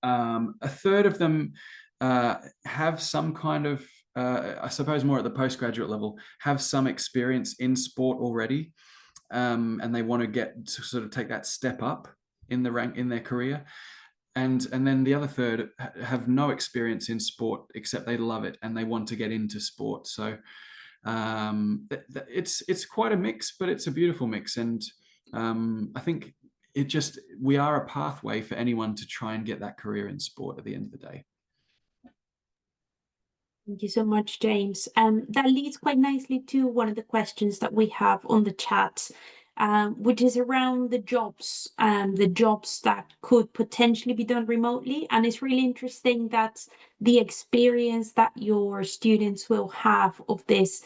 A third of them have some kind of, I suppose more at the postgraduate level, have some experience in sport already, and they want to get to sort of take that step up in the rank in their career. And then the other third have no experience in sport except they love it and they want to get into sport. So it's quite a mix, but it's a beautiful mix. And I think we are a pathway for anyone to try and get that career in sport at the end of the day. Thank you so much, James. That leads quite nicely to one of the questions that we have on the chat, which is around the jobs that could potentially be done remotely. And it's really interesting that the experience that your students will have of this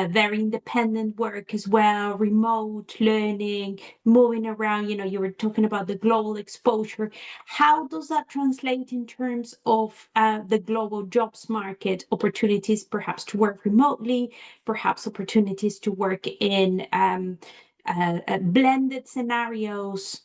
very independent work as well, remote learning, moving around, you were talking about the global exposure. How does that translate in terms of the global jobs market, opportunities perhaps to work remotely, perhaps opportunities to work in blended scenarios?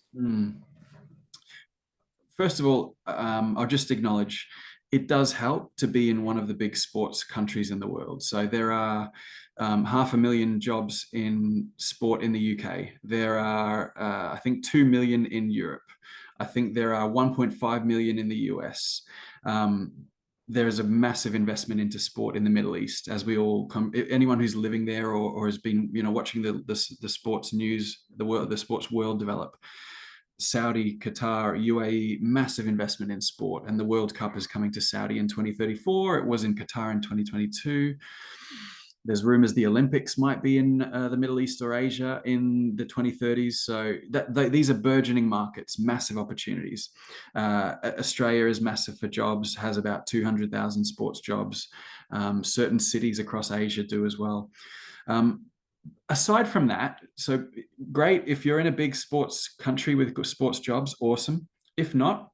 First of all, I'll just acknowledge it does help to be in one of the big sports countries in the world. So there are 500,000 jobs in sport in the UK. There are, I think, 2 million in Europe. I think there are 1.5 million in the US. There is a massive investment into sport in the Middle East, as we all come. Anyone who's living there or has been, watching the sports news, the sports world develop. Saudi, Qatar, UAE, massive investment in sport, and the World Cup is coming to Saudi in 2034. It was in Qatar in 2022. There's rumors the Olympics might be in the Middle East or Asia in the 2030s. So these are burgeoning markets, massive opportunities. Australia is massive for jobs, has about 200,000 sports jobs. Certain cities across Asia do as well. Aside from that, so great, if you're in a big sports country with sports jobs, awesome. If not,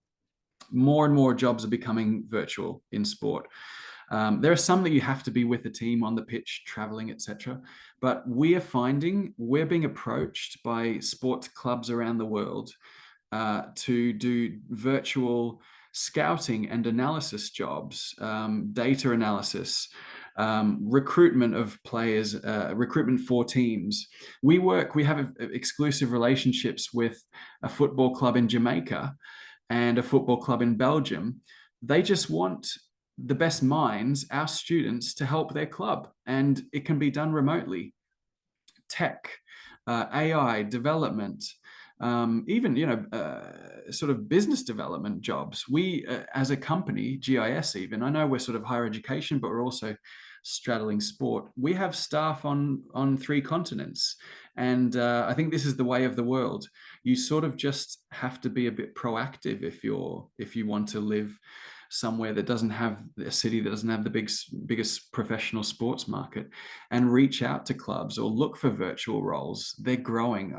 more and more jobs are becoming virtual in sport. There are some that you have to be with the team on the pitch, traveling, etc. But we are finding we're being approached by sports clubs around the world to do virtual scouting and analysis jobs, data analysis, recruitment of players, recruitment for teams. We have exclusive relationships with a football club in Jamaica and a football club in Belgium. They just want the best minds, our students, to help their club, and it can be done remotely. Tech, AI development, even sort of business development jobs. We as a company, GIS, even, I know we're sort of higher education, but we're also straddling sport. We have staff on 3 continents, and I think this is the way of the world. You sort of just have to be a bit proactive if you want to live somewhere that doesn't have a city that doesn't have the biggest professional sports market, and reach out to clubs or look for virtual roles. They're growing.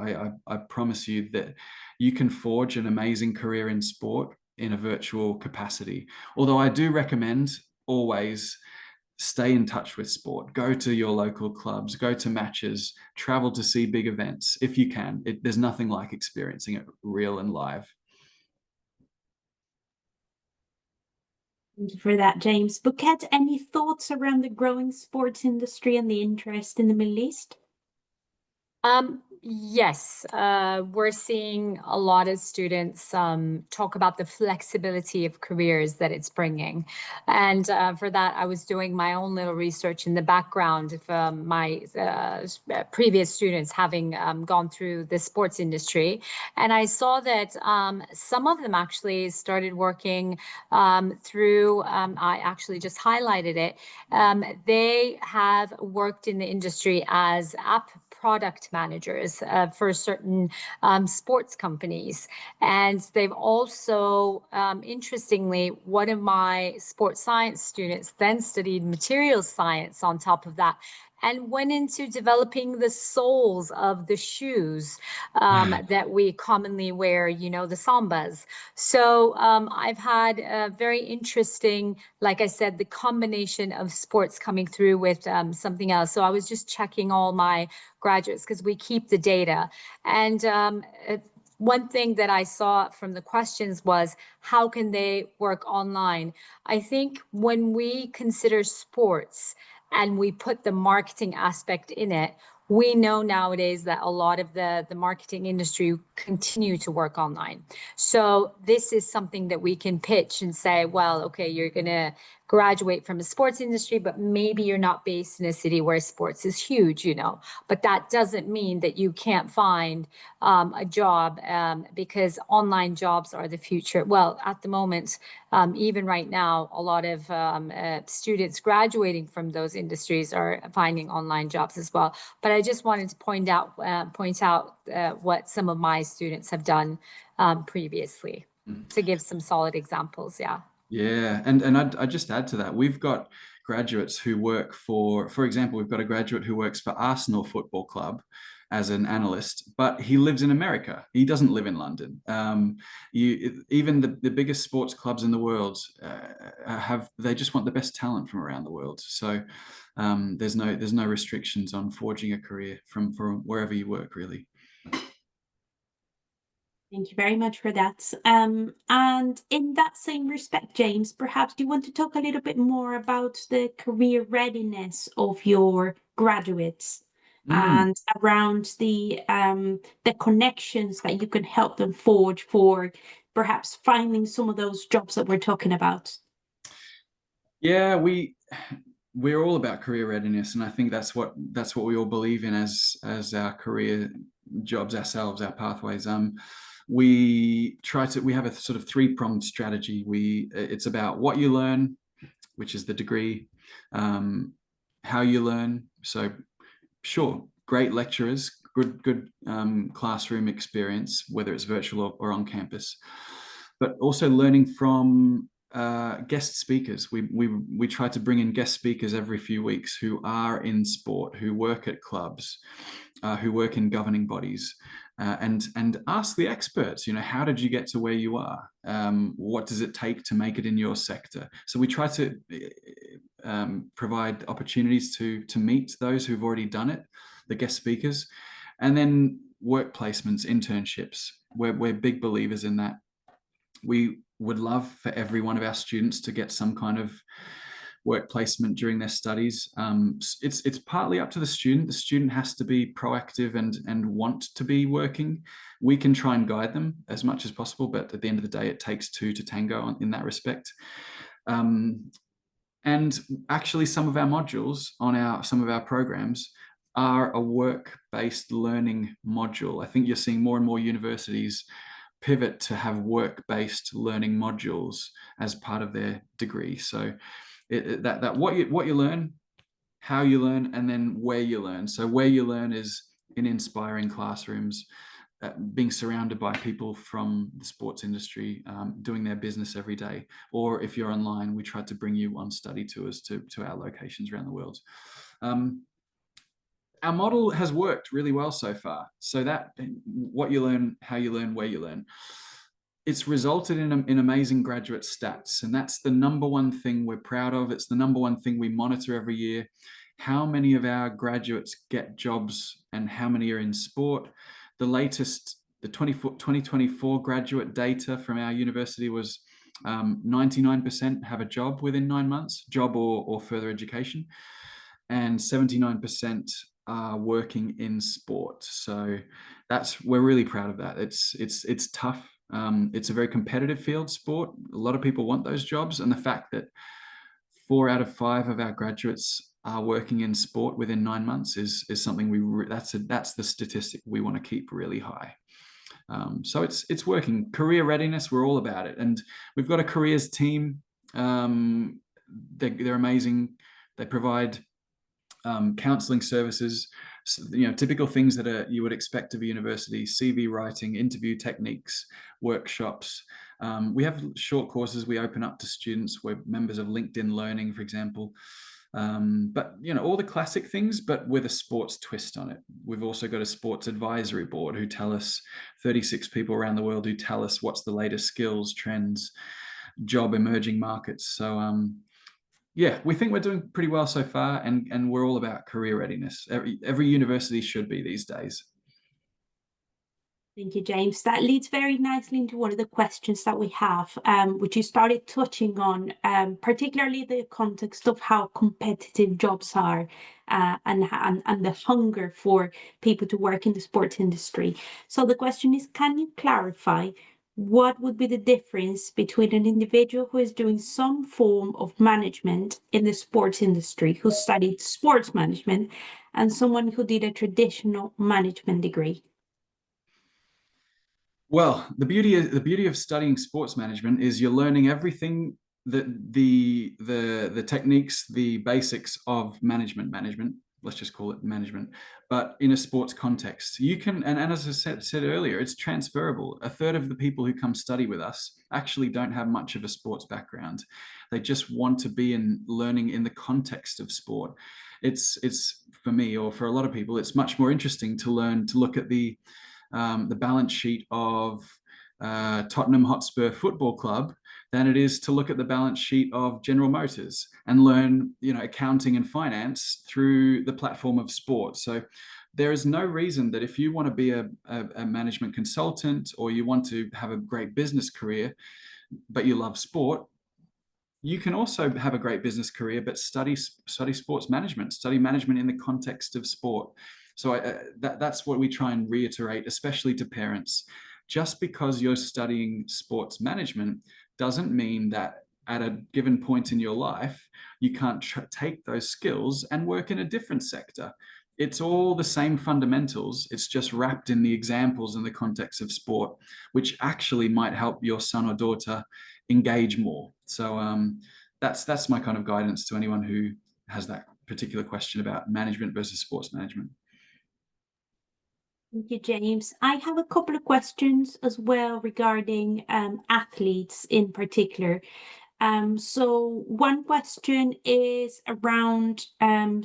I promise you that you can forge an amazing career in sport in a virtual capacity. Although I do recommend always stay in touch with sport. Go to your local clubs, go to matches, travel to see big events if you can. There's nothing like experiencing it real and live. Thank you for that, James. Buket, any thoughts around the growing sports industry and the interest in the Middle East? Yes, we're seeing a lot of students talk about the flexibility of careers that it's bringing. And for that, I was doing my own little research in the background of my previous students having gone through the sports industry. And I saw that some of them actually started working through, I actually just highlighted it, they have worked in the industry as app product managers business for certain sports companies. And they've also, interestingly, one of my sports science students then studied materials science on top of that, and went into developing the soles of the shoes that we commonly wear, you know, the Sambas. So I've had a very interesting, like I said, the combination of sports coming through with something else. So I was just checking all my graduates because we keep the data. And one thing that I saw from the questions was, how can they work online? I think when we consider sports and we put the marketing aspect in it, we know nowadays that a lot of the marketing industry continue to work online. So this is something that we can pitch and say, well, okay, you're going to graduate from a sports industry, but maybe you're not based in a city where sports is huge, you know, but that doesn't mean that you can't find a job because online jobs are the future. Well, at the moment, even right now, a lot of students graduating from those industries are finding online jobs as well. But I just wanted to point out what some of my students have done previously to give some solid examples. Yeah. Yeah, and I'd just add to that, we've got graduates who work for example, we've got a graduate who works for Arsenal Football Club as an analyst, but he lives in America. He doesn't live in London. Even the biggest sports clubs in the world they just want the best talent from around the world. So there's no restrictions on forging a career from wherever you work, really. Thank you very much for that. And in that same respect, James, perhaps do you want to talk a little bit more about the career readiness of your graduates and around the connections that you can help them forge for perhaps finding some of those jobs that we're talking about? Yeah, we're all about career readiness, and I think that's what we all believe in as our career jobs ourselves, our pathways. We have a sort of three-pronged strategy. It's about what you learn, which is the degree, how you learn. So sure, great lecturers, good classroom experience, whether it's virtual or on campus, but also learning from guest speakers. We try to bring in guest speakers every few weeks who are in sport, who work at clubs, who work in governing bodies, and ask the experts, you know, how did you get to where you are? What does it take to make it in your sector? So we try to provide opportunities to meet those who've already done it, the guest speakers, and then work placements, internships. We're big believers in that. We would love for every one of our students to get some kind of work placement during their studies. It's partly up to the student. The student has to be proactive and want to be working. We can try and guide them as much as possible, but at the end of the day, it takes two to tango in that respect. And actually, some of our modules on some of our programs are a work-based learning module. I think you're seeing more and more universities pivot to have work-based learning modules as part of their degree. So that what you learn, how you learn, and then where you learn. So where you learn is in inspiring classrooms, being surrounded by people from the sports industry, doing their business every day. Or if you're online, we try to bring you on study tours to our locations around the world. Our model has worked really well so far. So that what you learn, how you learn, where you learn, it's resulted in amazing graduate stats. And that's the number one thing we're proud of. It's the number one thing we monitor every year. How many of our graduates get jobs and how many are in sport? The latest, the 2024 graduate data from our university was 99% have a job within 9 months, job or further education, and 79% are working in sport. So we're really proud of that. It's tough. It's a very competitive field, sport. A lot of people want those jobs, and the fact that 4 out of 5 of our graduates are working in sport within 9 months is something that's the statistic we want to keep really high. So it's working. Career readiness, we're all about it, and we've got a careers team. They're amazing. They provide counselling services typical things that you would expect of a university: CV writing, interview techniques, workshops. We have short courses we open up to students. We're members of LinkedIn Learning, for example. But all the classic things, but with a sports twist on it. We've also got a sports advisory board who tell us, 36 people around the world who tell us what's the latest skills, trends, job emerging markets. So yeah, we think we're doing pretty well so far, and we're all about career readiness. Every university should be these days. Thank you, James. That leads very nicely into one of the questions that we have, which you started touching on, particularly the context of how competitive jobs are, and the hunger for people to work in the sports industry. So the question is, can you clarify what would be the difference between an individual who is doing some form of management in the sports industry, who studied sports management, and someone who did a traditional management degree? Well, the beauty of studying sports management is you're learning everything, that the techniques, the basics of management. Let's just call it management, but in a sports context. You can, and as I said earlier, it's transferable. A third of the people who come study with us actually don't have much of a sports background. They just want to be learning in the context of sport. It's for me, or for a lot of people, it's much more interesting to look at the balance sheet of Tottenham Hotspur Football Club than it is to look at the balance sheet of General Motors and learn, accounting and finance through the platform of sport. So there is no reason that if you want to be a management consultant, or you want to have a great business career, but you love sport, you can also have a great business career, but study sports management, study management in the context of sport. So that's what we try and reiterate, especially to parents. Just because you're studying sports management doesn't mean that at a given point in your life, you can't take those skills and work in a different sector. It's all the same fundamentals. It's just wrapped in the examples in the context of sport, which actually might help your son or daughter engage more. So that's my kind of guidance to anyone who has that particular question about management versus sports management. Thank you, James. I have a couple of questions as well regarding athletes in particular. So one question is around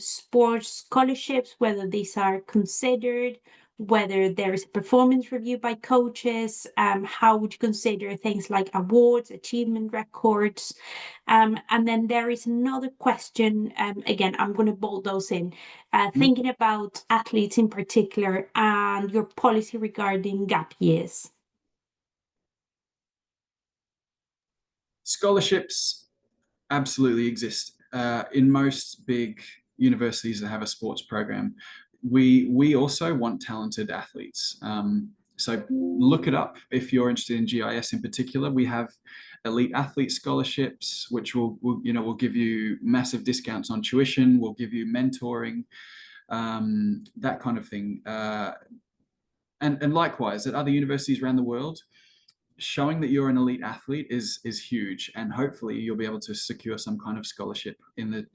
sports scholarships, whether these are considered, whether there is a performance review by coaches, how would you consider things like awards, achievement records? And then there is another question, again, I'm going to bold those in, thinking about athletes in particular and your policy regarding gap years. Scholarships absolutely exist in most big universities that have a sports program. We also want talented athletes. So look it up if you're interested in GIS in particular. We have elite athlete scholarships, which will give you massive discounts on tuition. We'll give you mentoring, that kind of thing. And likewise, at other universities around the world, showing that you're an elite athlete is huge, and hopefully you'll be able to secure some kind of scholarship in the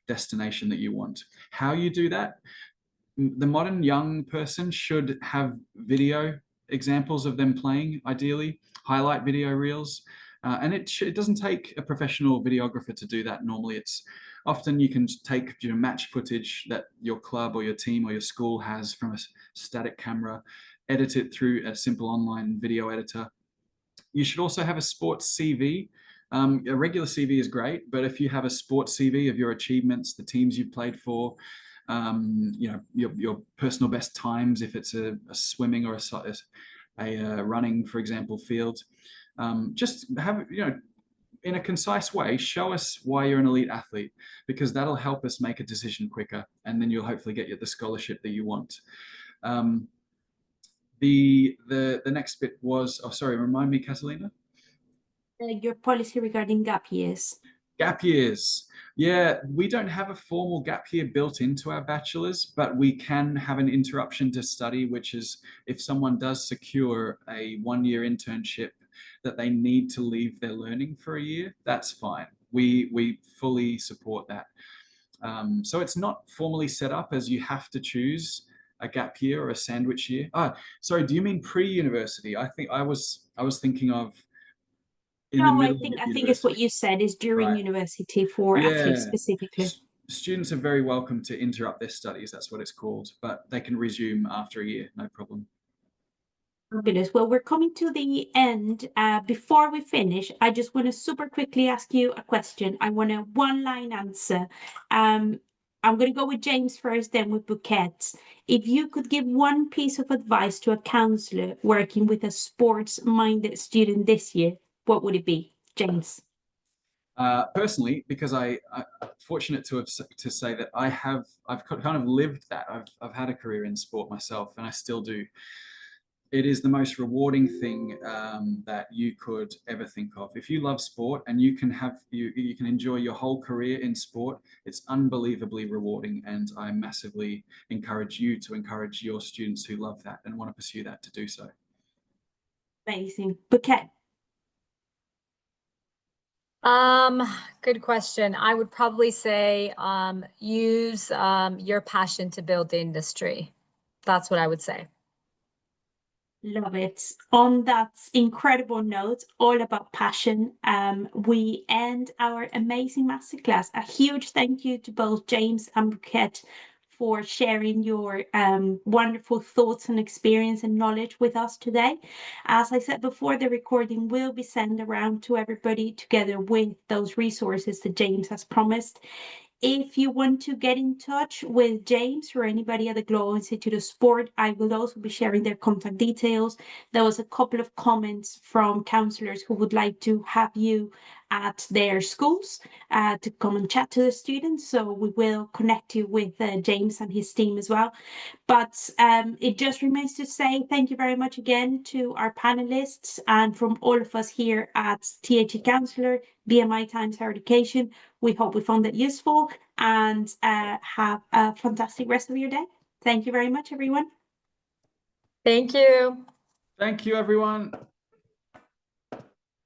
destination that you want. How you do that? The modern young person should have video examples of them playing, ideally, highlight video reels. And it doesn't take a professional videographer to do that. Normally, it's often you can take match footage that your club or your team or your school has from a static camera, edit it through a simple online video editor. You should also have a sports CV. A regular CV is great, but if you have a sports CV of your achievements, the teams you've played for, your personal best times, if it's a swimming or a running, for example, field, just have, in a concise way, show us why you're an elite athlete, because that'll help us make a decision quicker, and then you'll hopefully get the scholarship that you want. The next bit was, oh, sorry, remind me, Catalina? Your policy regarding gap years. Gap years. Yeah, we don't have a formal gap year built into our bachelor's, but we can have an interruption to study, which is if someone does secure a 1-year internship that they need to leave their learning for a year, that's fine. We fully support that. So it's not formally set up as you have to choose a gap year or a sandwich year. Sorry, do you mean pre-university? I think I was thinking of in the No, I middle think of it's what university. you said is during Right. university for athletes Yeah. specifically. Students are very welcome to interrupt their studies. That's what it's called, but they can resume after a year, no problem. Fabulous. Well, we're coming to the end. Before we finish, I just want to super quickly ask you a question. I want a one-line answer. I'm going to go with James first, then with Bouquet. If you could give one piece of advice to a counsellor working with a sports-minded student this year, what would it be, James? Personally, because I'm fortunate to say that I've kind of lived that. I've had a career in sport myself, and I still do. It is the most rewarding thing that you could ever think of. If you love sport and you can enjoy your whole career in sport, it's unbelievably rewarding. And I massively encourage you to encourage your students who love that and want to pursue that to do so. Amazing. Bouquet. Good question. I would probably say use your passion to build the industry. That's what I would say. Love it. On that incredible note, all about passion, we end our amazing masterclass. A huge thank you to both James and Bouquet for sharing your wonderful thoughts and experience and knowledge with us today. As I said before, the recording will be sent around to everybody together with those resources that James has promised. If you want to get in touch with James or anybody at the Global Institute of Sport, I will also be sharing their contact details. There was a couple of comments from counsellors who would like to have you at their schools to come and chat to the students. So we will connect you with James and his team as well. But it just remains to say thank you very much again to our panelists and from all of us here at THE Counsellor, BMI Times Higher Education. We hope we found it useful and have a fantastic rest of your day. Thank you very much, everyone. Thank you. Thank you, everyone.